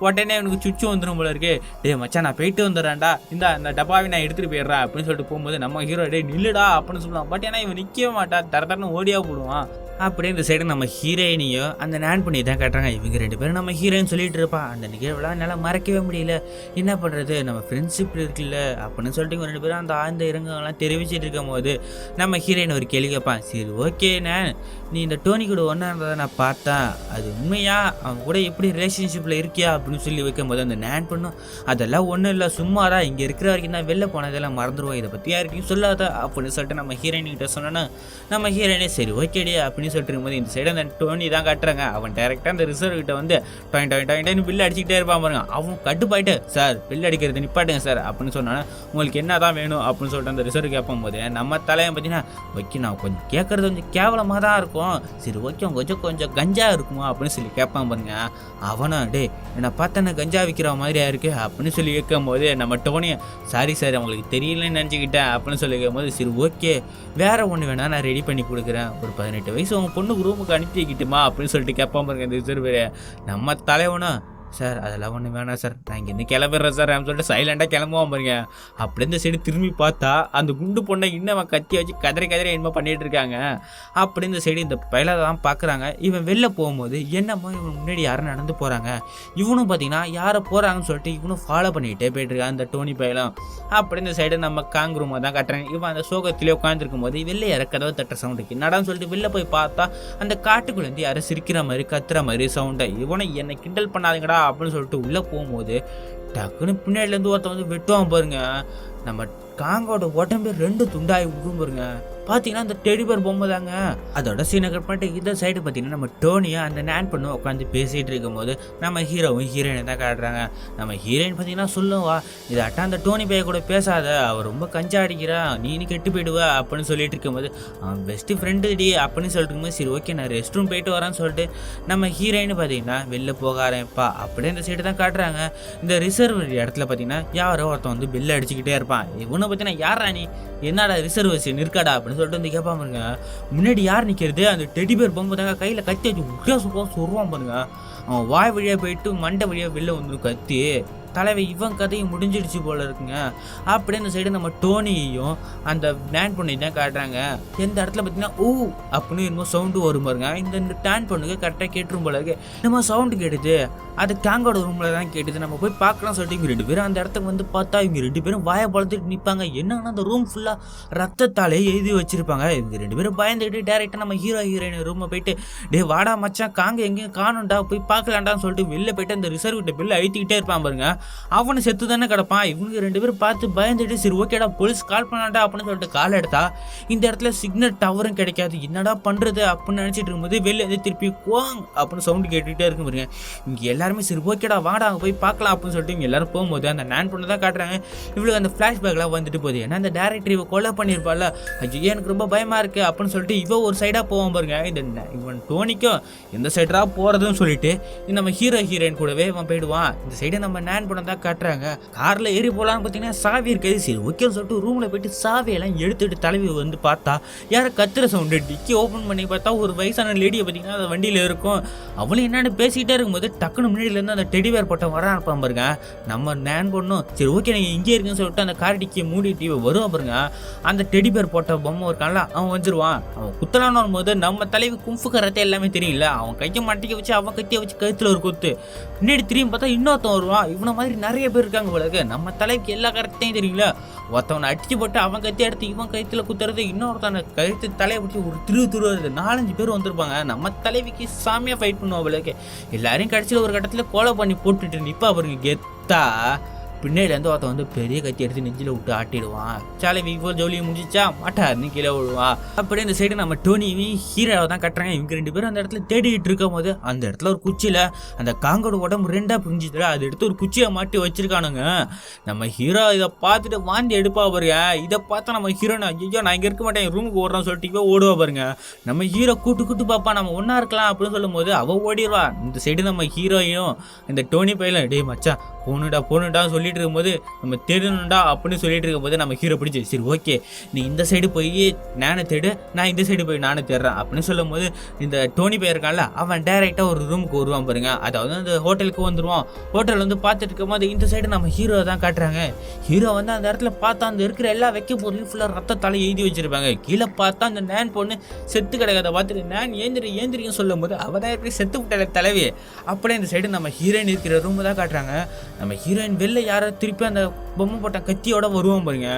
உடனே எனக்கு சுச்சு வந்துடும் போல இருக்கு. டே மச்சான் நான் போயிட்டு வந்துடுறேன்டா, இந்த டப்பாவை நான் எடுத்துகிட்டு போயிடுறேன் அப்படின்னு சொல்லிட்டு போகும்போது நம்ம ஹீரோ டே நில்லுடா அப்படின்னு சொல்லுவான். பட் ஏன்னா இவன் நிற்கவே மாட்டான், தரன்னு ஓடியா போடுவான். அப்படியே இந்த சைடு நம்ம ஹீரோயினையும் அந்த நான் பண்ணி தான் காட்டுறாங்க. இவங்க 2 பேரும் நம்ம ஹீரோயின் சொல்லிட்டு இருப்பான். அந்த நிகழ்வுலாம் என்னால் மறக்கவே முடியல, என்ன பண்ணுறது, நம்ம ஃப்ரெண்ட்ஷிப் இருக்குல்ல அப்படின்னு சொல்லிட்டு இவங்க 2 பேரும் அந்த ஆழ்ந்த இறங்கலாம் தெரிவிச்சிட்டு இருக்கும் போது நம்ம ஹீரோயின் ஒரு கேள்வி கேட்பான். சரி ஓகே, நீ இந்த டோனி கூட ஒன்றா இருந்ததை நான் பார்த்தேன், அது உண்மையா, அவங்க கூட எப்படி ரிலேஷன்ஷிப்பில் இருக்கியா அப்படின்னு சொல்லி வைக்கும் போது அந்த நான் பண்ணும், அதெல்லாம் ஒன்றும் இல்லை, சும்மா தான் இங்கே இருக்கிற வரைக்கும் தான், வெளில போனதெல்லாம் மறந்துடுவோம், இதை பற்றி யாருக்கையும் சொல்லாத அப்படின்னு சொல்லிட்டு நம்ம ஹீரோயின்கிட்ட சொன்னோன்னா நம்ம ஹீரோயினே சரி ஓகேடி அப்படின்னு சொல்லிட்டு இருக்கும்போது இந்த சைடு அந்த டோனி தான் காட்டுறாங்க. அவன் டேரெக்டாக அந்த ரிசர்வ் கிட்ட வந்து டாயின் பில் அடிச்சுக்கிட்டே இருப்பான் பாருங்க. அவன் கட்டுப்பாயிட்டு சார் பில் அடிக்கிறது நிப்பாட்டுங்க சார் அப்படின்னு சொன்னானே, உங்களுக்கு என்ன தான் வேணும் அப்படின்னு சொல்லிட்டு அந்த ரிசர்வ் கேட்கும் போது நம்ம தலையை பார்த்தீங்கன்னா ஓகே நான் கொஞ்சம் கேட்கறது கொஞ்சம் கேவலமாக தான் இருக்கும், சரி ஓகே கொஞ்சம் கஞ்சா இருக்குமா அப்படின்னு சொல்லி கேட்பான் பாருங்க. அவனும் டே என்னை பார்த்தா கஞ்சா விற்கிற மாதிரியா இருக்கு அப்படின்னு சொல்லி கேட்கும் போது நம்ம டோனியை சாரி சார் அவங்களுக்கு தெரியலன்னு நினச்சிக்கிட்டேன் அப்படின்னு சொல்லி கேட்கும்போது சரி ஓகே வேற ஒன்று வேணா நான் ரெடி பண்ணி கொடுக்குறேன், ஒரு 18 வயசு உங்கள் பொண்ணுக்கு ரூமுக்கு அனுப்பி வைக்கிட்டுமா அப்படின்னு சொல்லிட்டு கேட்பான் பாருங்க இந்த ரிசர்வ். நம்ம தலைவனும் சார் அதெல்லாம் ஒன்றும் வேணாம் சார் நான் இங்கேருந்து கிளம்பிடுறேன் சார் அப்படின்னு சொல்லிட்டு சைலண்டாக கிளம்புவான் பாருங்க. அப்படி இந்த சைடு திரும்பி பார்த்தா அந்த குண்டு பொண்ணை இன்னும் அவன் கத்தி வச்சு கதறி என்னமோ பண்ணிட்டு இருக்காங்க. அப்படி இந்த சைடு இந்த பையலை தான் பார்க்குறாங்க. இவன் வெளில போகும்போது என்னமோ இவன் முன்னாடி யாரும் நடந்து போகிறாங்க, இவனும் பார்த்தீங்கன்னா யாரை போகிறாங்கன்னு சொல்லிட்டு இவனும் ஃபாலோ பண்ணிகிட்டே போயிட்டுருக்கான் அந்த டோனி பையலும். அப்படி இந்த சைடு நம்ம காங்குருமா தான் காட்டுறாங்க. இவன் அந்த சோகத்திலே உட்காந்துருக்கும் போது வெளில யார கதவை தட்டுற சவுண்டுக்கு நடன்னு சொல்லிட்டு வெளில போய் பார்த்தா அந்த காட்டுக்குள்ளேருந்து யாரும் சிரிக்கிற மாதிரி கத்துற மாதிரி சவுண்டை. இவனை என்னை கிண்டல் பண்ணாதீங்கடா அப்படின்னு சொல்லிட்டு உள்ளே போகும்போது டக்குன்னு பின்னாடிலேருந்து ஒருத்தன் வந்து வெட்டுவான் பாருங்க. நம்ம காங்கோட உடம்பு 2 துண்டாகி விடும் பாருங்க. பார்த்தீங்கன்னா அந்த டெடிபர் பொம்மை தாங்க. அதோட சீனை கட் பண்ணிட்டு இந்த சைடு பார்த்தீங்கன்னா நம்ம டோனியை அந்த நான் பண்ண உட்காந்து பேசிகிட்டு இருக்கும்போது நம்ம ஹீரோவும் ஹீரோயினை தான் காட்டுறாங்க. நம்ம ஹீரோயின் பார்த்தீங்கன்னா சொல்லுவா இதாட்டா அந்த டோனி பைய கூட பேசாத, அவர் ரொம்ப கஞ்சா அடிக்கிறான், நீ கெட்டு போயிடுவா அப்படின்னு சொல்லிட்டு இருக்கும்போது அவன் பெஸ்ட்டு ஃப்ரெண்டு டி அப்படின்னு சொல்லிட்டு இருக்கும்போது சரி ஓகே நான் ரெஸ்ட் ரூம் போயிட்டு வரான்னு சொல்லிட்டு நம்ம ஹீரோயின் பார்த்தீங்கன்னா வெளில போக ஆரம்பிப்பா. அப்படியே இந்த சைடு தான் காட்டுறாங்க. இந்த ரிசர்வ் இடத்துல பார்த்தீங்கன்னா யாரோ ஒருத்தன் வந்து பெல் அடிச்சுக்கிட்டே இருப்பான். இவனை பார்த்தீங்கன்னா யாரா நீ, என்னடா ரிசர்வேஷன் இருக்காடா அப்படின்னு சொல்லிட்டு வந்து கேட்பான் பாருங்க. முன்னாடி யார் நிற்கிறது, அந்த டெடிபேர் பொம்மை தாங்க. கையில் கத்தி வச்சு உட்காசும் சொல்லுவான் பாருங்க. அவன் வாய் வழியாக போயிட்டு மண்டை வழியாக வெளில வந்துடும் கத்தி. தலைவை இவன் கதையும் முடிஞ்சிடுச்சு போல இருக்குங்க. அப்படியே இந்த சைடு நம்ம டோனியையும் அந்த டேன் பண்ணி தான் காட்டுறாங்க. எந்த இடத்துல பார்த்தீங்கன்னா ஓ அப்படின்னு என்னமோ சவுண்டு வரும் பாருங்க. இந்த டேன் பண்ணுக்கு கரெக்டாக கேட்டுரும் போல இருக்கு. என்னமோ சவுண்டு கேட்டுது, அது கேங்கோட ரூமில் தான் கேட்டுது. நம்ம போய் பார்க்கலாம் சொல்லிட்டு இவங்க 2 பேரும் அந்த இடத்துக்கு வந்து பார்த்தா இவங்க 2 பேரும் வாயை பழத்துட்டு நிற்பாங்க. என்னன்னா அந்த ரூம் ஃபுல்லாக ரத்தத்தாலே எழுதி வச்சிருப்பாங்க. இவங்க 2 பேரும் பயந்துக்கிட்டு டேரெக்டாக நம்ம ஹீரோயின் ரூமை போயிட்டு டே வாடா மச்சான் காங்க எங்கேயும் காணும்டா போய் பார்க்கலாண்டான்னு சொல்லிட்டு வெளில போயிட்டு அந்த ரிசர்வ் கிட்ட பில்லை அழுத்திக்கிட்டே இருப்பான் பாருங்க. அவனை செத்து தானே கிடப்பான். இவங்க 2 பேரும் பார்த்து பயந்துட்டு சரி ஓகேடா போலீஸ் கால் பண்ணாண்டா அப்படின்னு சொல்லிட்டு கால் எடுத்தா இந்த இடத்துல சிக்னல் டவரும் கிடைக்காது. என்னடா பண்ணுறது அப்படின்னு நினச்சிட்டு இருக்கும்போது வெளில வந்து திருப்பி கோங் அப்படின்னு சவுண்டு கேட்டுக்கிட்டே இருக்கும் பாருங்க. இங்கே எல்லாருமே சரி ஓகேடா வாடா அங்கே போய் பார்க்கலாம் அப்படின்னு சொல்லிட்டு இங்கே எல்லாரும் போகும்போது அந்த நான் பொண்ணு தான் காட்டுறாங்க. இவளுக்கு அந்த ஃப்ளாஷ்பேக்லாம் வந்துட்டு போகுது. ஏன்னா அந்த டேரக்டர் இவ கொலை பண்ணியிருப்பாள். ஐயோ எனக்கு ரொம்ப பயமாக இருக்குது அப்படின்னு சொல்லிட்டு இவ ஒரு சைடாக போவான் பாருங்க. இவன் டோனிக்கும் எந்த சைடாக போகிறதுன்னு சொல்லிட்டு நம்ம ஹீரோயின் கூடவே அவன் போயிடுவான். இந்த சைடு நம்ம நான் பொண்ணு தான் காட்டுறாங்க. காரில் ஏறி போகலான்னு பார்த்தீங்கன்னா சாவி இருக்காது. சரி ஓகேன்னு சொல்லிட்டு ரூமில் போயிட்டு சாவியெல்லாம் எடுத்துட்டு தலைவி வந்து பார்த்தா யாரை கத்துற சவுண்டு. டிக்கி ஓப்பன் பண்ணி பார்த்தா ஒரு வயசான லேடியை பார்த்தீங்கன்னா அந்த வண்டியில் இருக்கும். அவளும் என்னென்னு பேசிக்கிட்டே இருக்கும்போது டக்குன்னு முன்னாடியிலேருந்து அந்த டெடிவேர் போட்ட வர அனுப்பாம பாருங்க. நம்ம நான் பொண்ணும் சரி ஓகே நீங்கள் இங்கே இருக்குன்னு சொல்லிட்டு அந்த கார் டிக்கியை மூடிட்டு வருவான் பாருங்க. அந்த டெடிபேர் போட்ட பொம்மை இருக்கான்ல அவன் வந்துருவான். அவன் குத்தலான்னு வரும்போது நம்ம தலைவி கும்பு கரத்தை எல்லாமே தெரியல. அவன் கையை மாட்டிக்க வச்சு அவன் கத்தியை வச்சு கழுத்தில் ஒரு கொத்து. பின்னாடி திரும்பி பார்த்தா இன்னொருத்தன் வருவான். இவனை மாதிரி நிறைய பேர் இருக்காங்க போலக்கு. நம்ம தலைவிக்கு எல்லா கரெக்டையும் தெரியல. ஒருத்தவனை அடிச்சு போட்டு அவன் கத்தி எடுத்து இவன் கழுத்தில் குத்துறது, இன்னொருத்தவனை கழுத்து தலையை பிடிச்சி ஒரு திருவது 4-5 பேர் வந்திருப்பாங்க. நம்ம தலைவிக்கு சாமியாக ஃபைட் பண்ணுவோம் போலக்கு. எல்லாரையும் கடைசியில் ஒரு கட்டத்தில் கோலை பண்ணி போட்டுட்டு நிற்பா பாருங்க கெத்தா. பின்னாடிலேருந்து ஒருத்தன் வந்து பெரிய கத்தி எடுத்து நெஞ்சில் விட்டு ஆட்டிடுவான். சாலை வீக்கோ ஜோலியை முடிஞ்சிச்சா மாட்டாருன்னு கீழே விடுவான். அப்படியே இந்த சைடு நம்ம டோனியும் ஹீரோவை தான் கட்டுறாங்க. இவங்க 2 பேரும் அந்த இடத்துல தேடிட்டு இருக்கும் போது அந்த இடத்துல ஒரு குச்சியில் அந்த காங்கோட உடம்பு 2ஆக பிரிஞ்சுதுல அதை எடுத்து ஒரு குச்சியை மாட்டி வச்சிருக்கானுங்க. நம்ம ஹீரோ இதை பார்த்துட்டு வாந்தி எடுப்பா பாருங்க. இதை பார்த்தா நம்ம ஹீரோ ஐயோ நான் இங்கே இருக்க மாட்டேன் ரூமுக்கு ஓடுறான்னு சொல்லிட்டு ஓடுவா பாருங்க. நம்ம ஹீரோ கூட்டு பாப்பா நம்ம ஒன்றா இருக்கலாம் அப்படின்னு சொல்லும் போது அவள் ஓடிடுவா. இந்த சைடு நம்ம ஹீரோயும் இந்த டோனி பையலும் டே மச்சான் போகணுடா சொல்லிட்டு இருக்கும்போது நம்ம தேடணும்டா அப்படின்னு சொல்லிட்டு இருக்கும்போது நம்ம ஹீரோ பிடிச்சி சரி ஓகே நீ இந்த சைடு போய் நானே தேடு, நான் இந்த சைடு போய் நானே தேடுறேன் அப்படின்னு சொல்லும் போது இந்த டோனி பையன் இருக்கான்ல அவன் டைரெக்டாக ஒரு ரூமுக்கு வருவான் பாருங்க. அதாவது அந்த ஹோட்டலுக்கு வந்துடுவான். ஹோட்டல் வந்து பார்த்துட்டு இருக்கும்போது இந்த சைடு நம்ம ஹீரோ தான் காட்டுறாங்க. ஹீரோ வந்து அந்த இடத்துல பார்த்தா அந்த இருக்கிற எல்லா வைக்க பொருளையும் ஃபுல்லாக ரத்தத்தால் எழுதி வச்சிருப்பாங்க. கீழே பார்த்தா அந்த நேன் பொண்ணு செத்து கிடக்காத பார்த்துட்டு நேன் ஏந்திரின்னு சொல்லும் போது அவதான் எப்படி செத்து விட்டால தலைவி. அப்படியே இந்த சைடு நம்ம ஹீரோயின் இருக்கிற ரூம் தான் காட்டுறாங்க. நம்ம ஹீரோயின் வெளில யாரோ திருப்பி அந்த பொம்மை போட்ட கத்தியோட வருவான் பாருங்க.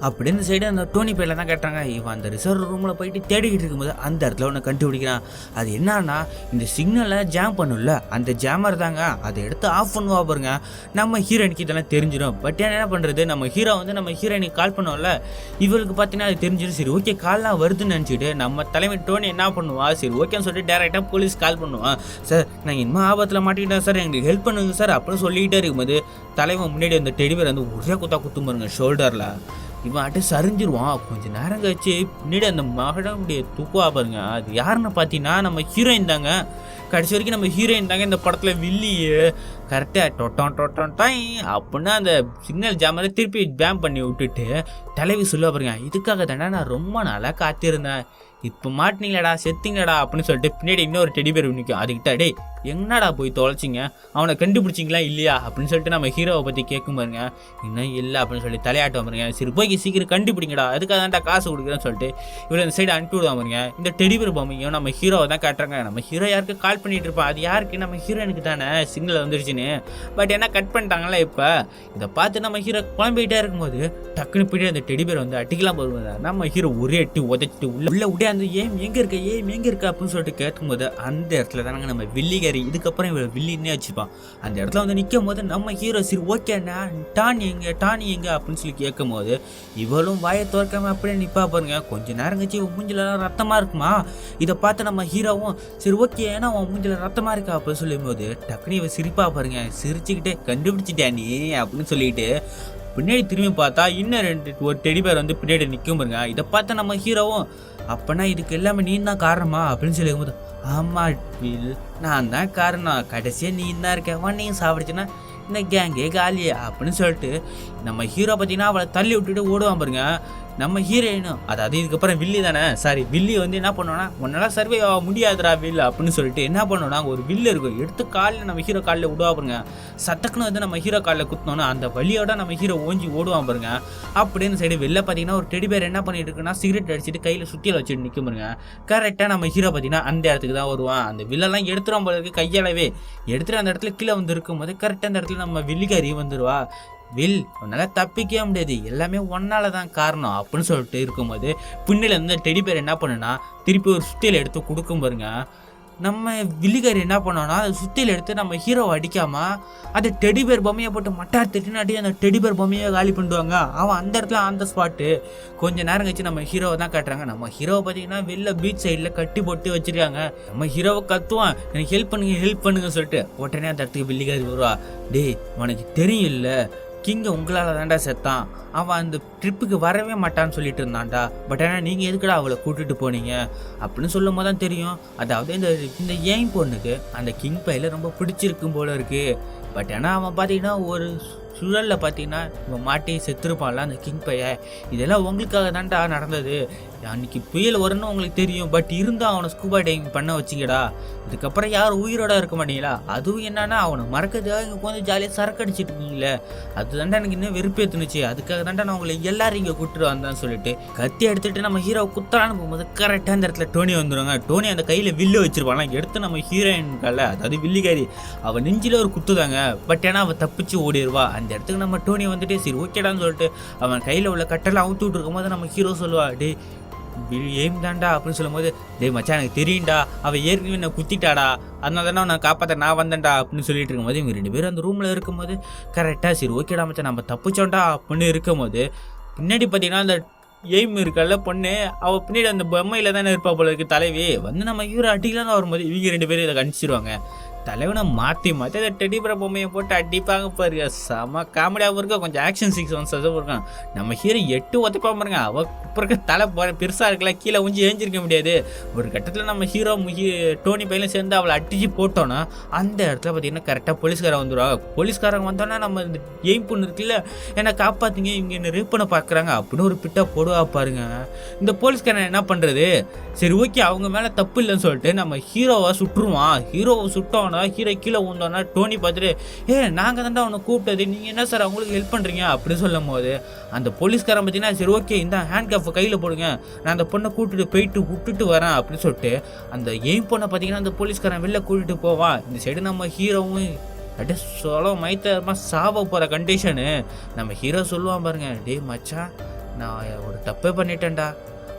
அப்படி இந்த சைடு அந்த டோனி பையில தான் காட்டுறாங்க. இவன் அந்த ரிசர்வ் ரூமில் போயிட்டு தேடிக்கிட்டு இருக்கும்போது அந்த இடத்துல ஒன்று கண்டுபிடிக்கிறான். அது என்னன்னா இந்த சிக்னலை ஜாம் பண்ணும்ல அந்த ஜாமர் தாங்க. அதை எடுத்து ஆஃப் பண்ணுவா பாருங்க. நம்ம ஹீரோயினுக்கு இதெல்லாம் தெரிஞ்சிடும். பட் என்ன பண்ணுறது, நம்ம ஹீரோ வந்து நம்ம ஹீரோயினுக்கு கால் பண்ணுவோம்ல, இவளுக்கு பார்த்தீங்கன்னா அது தெரிஞ்சிடும். சரி ஓகே கால்லாம் வருதுன்னு நினச்சிட்டு நம்ம தலைமை டோனி என்ன பண்ணுவா, சரி ஓகேன்னு சொல்லிட்டு டேரெக்டாக போலீஸ் கால் பண்ணுவான். சார் நாங்கள் இன்னும் ஆபத்தில் மாட்டிக்கிட்டேன் சார், எங்களுக்கு ஹெல்ப் பண்ணுங்க சார் அப்படின்னு சொல்லிகிட்டே இருக்கும்போது தலைவன் முன்னாடி அந்த டெடிபேர் வந்து ஒரே குத்தும் பாருங்க ஷோல்டரில். இவன் அட்டு சரிஞ்சிருவான். கொஞ்சம் நேரம் கழிச்சு பின்னாடி அந்த மகனுடைய தூக்குவா பாருங்க. அது யாருன்னு பார்த்தீங்கன்னா நம்ம ஹீரோயின் தாங்க. கடைசி வரைக்கும் நம்ம ஹீரோயின் தாங்க இந்த படத்தில் வில்லியே. கரெக்டாக டொட்டான் அப்படின்னா அந்த சிக்னல் ஜாமரை திருப்பி பேம் பண்ணி விட்டுட்டு தலைவி சொல்லுவா பாருங்க, இதுக்காக தானே நான் ரொம்ப நாளாக காத்திருந்தேன், இப்போ மாட்டினீங்களாடா செத்திங்கடா அப்படின்னு சொல்லிட்டு பின்னாடி இன்னொரு டெடிபேர் நிற்கும். அதுக்கிட்ட டே எங்கடாடா போய் தொலைச்சிங்க, அவனை கண்டுபிடிச்சிங்களா இல்லையா அப்படின்னு சொல்லிட்டு நம்ம ஹீரோவை பற்றி கேட்கும் பாருங்க. இன்னும் இல்லை அப்படின்னு சொல்லி தலையாட்டம் பாருங்க. சரி போய் சீக்கிரம் கண்டுபிடிங்கடா, அதுக்காக தான்டா காசு கொடுக்குறேன்னு சொல்லிட்டு இவ்வளோ இந்த சைடு அனுப்பி விடுவாங்க பாருங்க. இந்த டெடிபேர் பொம்மையும் நம்ம ஹீரோவை தான் காட்டுறாங்க. நம்ம ஹீரோ யாருக்கு கால் பண்ணிட்டு இருப்பான், அது யாருக்கு, நம்ம ஹீரோனுக்கு தானே சிக்னல் வந்துருச்சுன்னு. பட் என்ன கட் பண்ணிட்டாங்களா இப்போ. இதை பார்த்து நம்ம ஹீரோ குழம்பிக்கிட்டே இருக்கும்போது டக்குன்னு போயிட்டு அந்த டெடிபேர் வந்து அடிக்கலாம் போடுவாங்க. நம்ம ஹீரோ ஒரே அட்டி உதச்சிட்டு உள்ள விட அந்த ஏம் எங்கே இருக்க அப்படின்னு சொல்லிட்டு கேட்கும்போது அந்த இடத்துல தானங்க நம்ம வில்லிகாரி, இதுக்கப்புறம் இவள் வில்லின்னே வச்சுப்பான். அந்த இடத்துல வந்து நிற்கும் போது நம்ம ஹீரோ சரி ஓகேண்ணா டானி எங்க அப்படின்னு சொல்லி கேட்கும் போது இவளும் வாயை திறக்காம அப்படியே நிற்பா பாருங்க. கொஞ்சம் நேரம் கழிச்சு மூஞ்சில ரத்தமாக இருக்குமா. இதை பார்த்து நம்ம ஹீரோவும் சரி ஓகே ஏன்னா உன் மூஞ்சில ரத்தமாக இருக்கா அப்படின்னு சொல்லும் போது டக்குனு இவன் சிரிப்பா பாருங்க. சிரிச்சுக்கிட்டே கண்டுபிடிச்சிட்டா நீ அப்படின்னு சொல்லிட்டு பின்னாடி திரும்பி பார்த்தா இன்னும் ஒரு டெடிபேர் வந்து பின்னாடி நிற்கும் பாருங்க. இதை பார்த்து நம்ம ஹீரோவும் அப்பனா இதுக்கு எல்லாமே நீ தான் காரணமா அப்படின்னு சொல்லிக்கும்போது ஆமா வில் நான் தான் காரணம், கடைசியாக நீ தான் இருக்க, உன்னையும் சாப்பிடுச்சுன்னா இந்த கேங்கே காலியா அப்படின்னு சொல்லிட்டு நம்ம ஹீரோ பார்த்தீங்கன்னா அவளை தள்ளி விட்டுட்டு ஓடுவான் பாருங்க. நம்ம ஹீரோயினும் அதாவது இதுக்கப்புறம் வில்லி தானே, சாரி வில்லி வந்து என்ன பண்ணுவோன்னா உன்னால சர்வே ஆக முடியாதுடா வில் அப்படின்னு சொல்லிட்டு என்ன பண்ணுவோன்னா ஒரு வில்லு இருக்கும் எடுத்து காலில் நம்ம ஹீரோ காலில் விடுவா பாருங்க. சத்தக்குன்னு வந்து நம்ம ஹீரோ காலில் குத்தினோன்னா அந்த வழியோட நம்ம ஹீரோ ஓஞ்சி ஓடுவான் பாருங்க. அப்படின்னு சைடு வெளில பார்த்தீங்கன்னா ஒரு டெடிபேர் என்ன பண்ணிட்டு இருக்குன்னா சிகரெட் அடிச்சுட்டு கையில் சுத்தியில் வச்சுட்டு நிற்கும் பாருங்க. கரெக்டாக நம்ம ஹீரோ பார்த்தீங்கன்னா அந்த இடத்துக்கு தான் வருவான். அந்த வில்லெல்லாம் எடுத்துரும் போல இருக்கு, கையாலவே எடுத்துட்டு அந்த இடத்துல கீழே வந்து இருக்கும்போது கரெக்டாக அந்த இடத்துல நம்ம வில்லிக்காரி வந்துடுவா. வில் உன்னால் தப்பிக்கவே முடியாது, எல்லாமே ஒன்னால தான் காரணம் அப்படின்னு சொல்லிட்டு இருக்கும்போது பின்னில இருந்து டெடிபேர் என்ன பண்ணுன்னா திருப்பி ஒரு சுத்தியில் எடுத்து கொடுக்கும் பாருங்க. நம்ம வில்லிகாரி என்ன பண்ணோன்னா அதை சுத்தியில் எடுத்து நம்ம ஹீரோவை அடிக்காம அதை டெடிபேர் பொம்மையை போட்டு மட்டார் திட்டின்னு அடி அந்த டெடிபேர் பொம்மையை காலி பண்ணிடுவாங்க. அவன் அந்த இடத்துல அந்த ஸ்பாட்டு. கொஞ்சம் நேரம் கழிச்சு நம்ம ஹீரோவை தான் காட்டுறாங்க. நம்ம ஹீரோவை பார்த்தீங்கன்னா வெளில பீச் சைடில் கட்டி போட்டு வச்சிருக்காங்க. நம்ம ஹீரோவை கத்துவான் எனக்கு ஹெல்ப் பண்ணுங்க சொல்லிட்டு உடனே அந்த இடத்துக்கு வில்லிகாரி வருவா. டேய் உனக்கு தெரியும் இல்லை கிங்க உங்களால் தாண்டா செத்தான், அவன் அந்த ட்ரிப்புக்கு வரவே மாட்டான்னு சொல்லிட்டு இருந்தான்டா, பட் ஆனால் நீங்கள் எதுக்குடா அவளை கூட்டிகிட்டு போனீங்க அப்படின்னு சொல்லும் போது தான் தெரியும். அதாவது இந்த ஏன் பொண்ணுக்கு அந்த கிங் பையில் ரொம்ப பிடிச்சிருக்கும் போல இருக்குது. பட் ஆனால் அவன் பார்த்தீங்கன்னா ஒரு சுழலில் பார்த்தீங்கன்னா இவன் மாட்டி செத்துருப்பான்ல அந்த கிங் பைய. இதெல்லாம் உங்களுக்காக தான்டா நடந்தது, அன்றைக்கி புயல் வரும்னு உங்களுக்கு தெரியும், பட் இருந்தால் அவனை ஸ்கூபா டைவிங் பண்ண வச்சிங்கடா, இதுக்கப்புறம் யாரும் உயிரோட இருக்க மாட்டீங்களா, அதுவும் என்னன்னா அவனை மறக்கிறதுக்காக இங்கே கொஞ்சம் ஜாலியாக சரக்கு அடிச்சிட்டு இருக்கீங்களே, அது தாண்டா எனக்கு இன்னும் வெறுப்பேற்றுனுச்சு, அதுக்காக தாண்டா நான் உங்களை எல்லாரும் இங்கே கூப்பிட்டு வந்தான்னு சொல்லிட்டு கத்தி எடுத்துகிட்டு நம்ம ஹீரோ குத்தலான்னு போகும்போது கரெக்டாக அந்த இடத்துல டோனி வந்துடுவாங்க. டோனி அந்த கையில் வில்லு வச்சிருப்பாங்க, எடுத்து நம்ம ஹீரோயின்கால அதாவது வில்லிகாரி அவள் நெஞ்சில் ஒரு குத்துதாங்க. பட் ஏன்னா அவள் தப்பிச்சு ஓடிடுவா. அந்த இடத்துக்கு நம்ம டோனி வந்துட்டு சரி ஓகேடான்னு சொல்லிட்டு அவன் கையில் உள்ள கட்டெல்லாம் அவுத்து விட்டு இருக்கும் போது நம்ம ஹீரோ சொல்லுவா டே ஏம் தாண்டா அப்படின்னு சொல்லும் போது டே மச்சான் எனக்கு தெரியும்டா, அவள் ஏற்கனவே நான் குத்திட்டாடா, அதனால தானே நான் காப்பாற்ற நான் வந்தேன்டா அப்படின்னு சொல்லிட்டு இருக்கும்போது இவங்க 2 பேரும் அந்த ரூமில் இருக்கும்போது கரெக்டாக சரி ஓகேடா மச்சான் நம்ம தப்பிச்சோண்டா அப்படின்னு இருக்கும்போது பின்னாடி பார்த்தீங்கன்னா அந்த எய்ம் இருக்கல பொண்ணு அவள் பின்னாடி அந்த பொம்மையில் தானே இருப்பா போல இருக்கு தலைவி வந்து நம்ம ஹீரோ அடிக்கலான்னு வரும்போது இவங்க 2 பேரும் இதை கணிச்சிருவாங்க. தலைவனை மாற்றி மாற்றி அந்த டெடிபுர பொம்மையை போட்டு அடிப்பாங்க பாருங்க. செம காமெடியாகவும் இருக்கும், கொஞ்சம் ஆக்ஷன் சீக்வன்ஸ் இருக்கும். நம்ம ஹீரோ 8 உதைப்பா பாருங்க. அவ இப்போ இருக்க தலை பெருசாக இருக்கல, கீழே ஊஞ்சி ஏஞ்சிருக்க முடியாது. ஒரு கட்டத்தில் நம்ம ஹீரோ டோனி பையனும் சேர்ந்து அவளை அடிச்சு போட்டோன்னா அந்த இடத்துல பார்த்தீங்கன்னா கரெக்டாக போலீஸ்காரங்க வந்துடுவாங்க. போலீஸ்காரங்க வந்தோன்னா நம்ம இந்த எய்ம் பொண்ணு இருக்குல்ல, என்னை காப்பாற்றிங்க, இவங்க என்ன ரேப் பண்ண பார்க்குறாங்க அப்படின்னு ஒரு பிட்டா போடுவா பாருங்க. இந்த போலீஸ்காரன் என்ன பண்ணுறது, சரி ஓகே அவங்க மேலே தப்பு இல்லைன்னு சொல்லிட்டு நம்ம ஹீரோவை சுட்டுருவான். ஹீரோவை சுட்டோன்னா ஹீரோ கீழே ஊந்தோன்னா டோனி பார்த்துட்டு நாங்கள் தான்டா அவனை கூப்பிட்டது, நீங்கள் என்ன சார் அவங்களுக்கு ஹெல்ப் பண்ணுறீங்க அப்படின்னு சொல்லும் போது அந்த போலீஸ்காரன் பார்த்தீங்கன்னா சரி ஓகே இந்த ஹேண்ட் கஃப்பை கையில் போடுங்க, நான் அந்த பொண்ணை கூட்டிட்டு போயிட்டு விட்டுட்டு வரேன் அப்படின்னு சொல்லிட்டு அந்த எய்ம் பொண்ணை பார்த்தீங்கன்னா அந்த போலீஸ்காரன் வெளில கூட்டிகிட்டு போவான். இந்த சைடு நம்ம ஹீரோவும் அப்படியே சொல்ல மைத்தமாக சாவ போகிற கண்டிஷனு. நம்ம ஹீரோ சொல்லுவான் பாருங்க, டே மச்சான் நான் ஒரு தப்பே பண்ணிட்டேன்டா,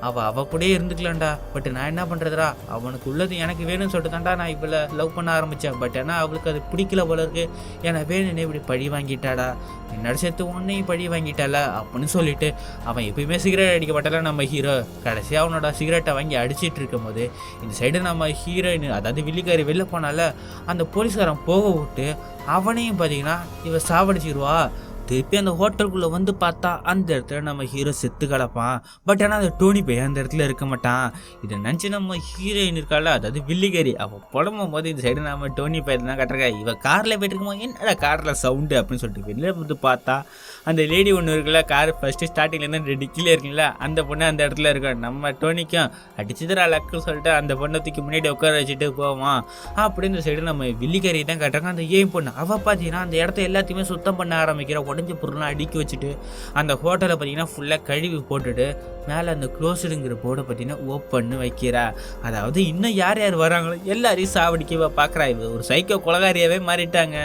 அவள் கூடயே இருந்துக்கலாம்டா, பட் நான் என்ன பண்ணுறதுடா, அவனுக்கு உள்ளது எனக்கு வேணும்னு சொல்லிட்டு தான்டா நான் இவளை லவ் பண்ண ஆரம்பித்தேன். பட் ஏன்னா அவளுக்கு அது பிடிக்கல போல இருக்கு, எனக்கு வேணும்னே இப்படி பழி வாங்கிட்டாடா, என்னோட சேர்த்து ஒன்றையும் பழி வாங்கிட்டால அப்படின்னு சொல்லிட்டு அவன் எப்பயுமே சிகரெட் அடிக்க மாட்டால நம்ம ஹீரோ. கடைசியாக அவனோட சிகரெட்டை வாங்கி அடிச்சிட்டு இருக்கும் போது இந்த சைடு நம்ம ஹீரோயின் அதாவது வில்லிக்காரி வெளில போனால அந்த போலீஸ்காரன் போக விட்டு அவனையும் பார்த்தீங்கன்னா இவன் சாவடிச்சிருவா. திருப்பி அந்த ஹோட்டலுக்குள்ளே வந்து பார்த்தா அந்த இடத்துல நம்ம ஹீரோ செத்து கிடப்பான். பட் ஆனால் அந்த டோனி பையன் அந்த இடத்துல இருக்க மாட்டான். இதை நினச்சி நம்ம ஹீரோயின் இருக்கால, அதாவது வில்லிகரி, அவள் புலம்பும் போது இந்த சைடு நம்ம டோனி பையன் தான் கட்டுறா. இவள் காரில் போய்ட்டு இருக்கும்போது என்னடா காரில் சவுண்டு அப்படின்னு சொல்லிட்டு வெளியில் வந்து பார்த்தா அந்த லேடி ஒன்று இருக்குல்ல, கார் ஃபஸ்ட்டு ஸ்டார்டிங்லேருந்து 2 கீழே இருக்குல்ல, அந்த பொண்ணு அந்த இடத்துல இருக்கா. நம்ம டோனிக்கும் அடிச்சுதுரா லக்குன்னு சொல்லிட்டு அந்த பொண்ணை தூக்கி முன்னாடி உட்கார வச்சுட்டு போவான். அப்படின்னு இந்த சைடு நம்ம வில்லிகரி தான் கட்டுறாங்க. அந்த ஏன் பொண்ணு அவள் பார்த்தீங்கன்னா அந்த இடத்த எல்லாத்தையுமே சுத்தம் பண்ண ஆரம்பிக்கிறா. உடஞ்ச பொருள்லாம் அடுக்கி வச்சுட்டு அந்த ஹோட்டலை பார்த்தீங்கன்னா ஃபுல்லாக கழுவி போட்டுட்டு மேலே அந்த க்ளோஸ்டுங்கிற போர்டை பார்த்தீங்கன்னா ஓப்பன்னு வைக்கிறா. அதாவது இன்னும் யார் யார் வராங்களோ எல்லாரையும் சாவடிக்கவா பார்க்குறா. இவ ஒரு சைக்கோ கொலகாரியாவே மாறிட்டாங்க.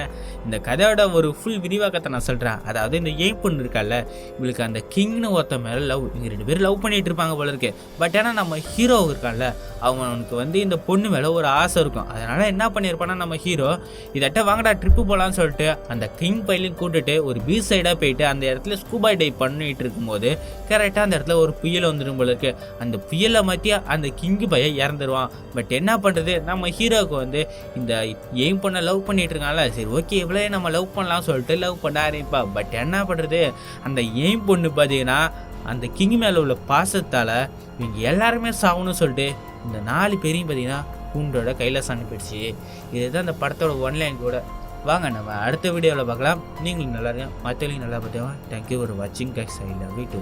இந்த கதையோட ஒரு ஃபுல் விரிவாக்கத்தை நான் சொல்கிறேன். அதாவது இந்த எய்ம் பொண்ணு இருக்கால, இவளுக்கு அந்த கிங்னு ஒருத்த மேலே லவ், இவங்க 2 பேரும் லவ் பண்ணிட்டு இருப்பாங்க போல இருக்கு. பட் ஏன்னா நம்ம ஹீரோ இருக்கான்ல, அவனுக்கு வந்து இந்த பொண்ணு மேலே ஒரு ஆசை இருக்கும். அதனால் என்ன பண்ணியிருப்பான்னா நம்ம ஹீரோ இதட்ட வாங்கடா ட்ரிப்பு போகலான்னு சொல்லிட்டு அந்த கிங் பையலையும் கூட்டுட்டு ஒரு பீச் சைடாக போயிட்டு அந்த இடத்துல ஸ்கூபா டைவ் பண்ணிட்டு இருக்கும்போது கரெக்டாக அந்த இடத்துல ஒரு புயல் வந்துடும் போல இருக்கு. அந்த புயலை மாற்றி அந்த கிங்கு பையன் இறந்துருவான். பட் என்ன பண்ணுறது, நம்ம ஹீரோவுக்கு வந்து இந்த எய்ம் பண்ண லவ் பண்ணிட்டு இருக்காங்களா, சரி ஓகே இவ்வளோ நம்ம லவ் பண்ணலாம் சொல்லிட்டு லவ் பண்ண ஆரம்பிப்பா. பட் என்ன பண்ணுறது, அந்த எய்ம் பொண்ணு பார்த்தீங்கன்னா அந்த கிங் மேலே உள்ள பாசத்தால் இவங்க எல்லாருமே சாகணும்னு சொல்லிட்டு இந்த 4 பேரையும் பார்த்தீங்கன்னா கூண்டோட கையில் அனுப்பிடுச்சு. இதுதான் அந்த படத்தோட ஒன்லைன் கூட. வாங்க நம்ம அடுத்த வீடியோவில் பார்க்கலாம். நீங்களும் நல்லா இருங்க, மற்றவங்களும் நல்லா பார்த்துக்கோங்க. தேங்க்யூ ஃபார் வாட்சிங் guys. I love you two.